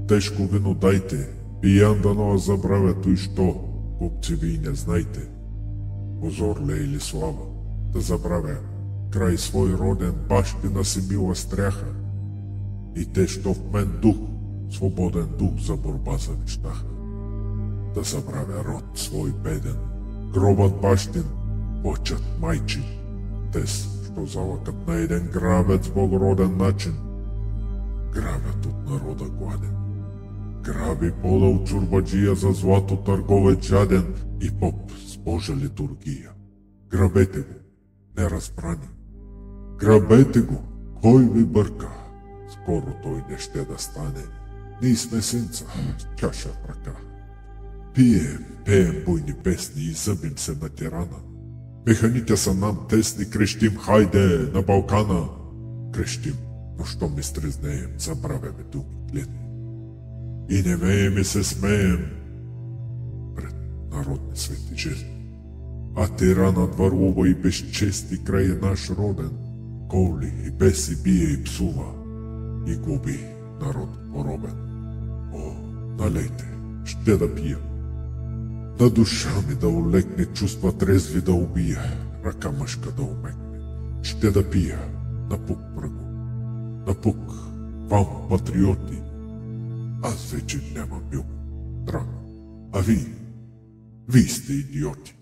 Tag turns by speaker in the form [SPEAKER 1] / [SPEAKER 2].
[SPEAKER 1] Тежко вино дайте, пиян дано забравя той що, купци ви не знайте. Позор ли или слава, да забравя, край свой роден бащина си била стряха. И те, що в мен дух, свободен дух за борба завещаха. Да забравя род свой беден, гробът бащин, почет майчин, тез, що залъкат на един грабец богороден начин. Грабят от народа гладен, граби пода от чурбаджия за злато търговец жаден и поп с Божа литургия. Грабете го, неразбрани. Грабете го, кой ви бърка? Скоро той не ще да стане. Ние сме синца, с чаша в ръка. Пеем буйни песни и зъбим се на тирана. Механите са нам тесни, крещим хайде на Балкана. Крещим, но що ми стрезнеем, забравяме думи клетни. И не веем и се смеем пред народни свети жизни. А тиранът върлува и безчести край наш роден, коли и беси бие и псува, и губи народ поробен. О, налейте, ще да пия. На душа ми да олекне, чувства трезви да убия, ръка мъжка да умекне. Ще да пия, напук врагу, напук вам, патриоти. Аз вече нямам мил, драго, а ви сте идиоти.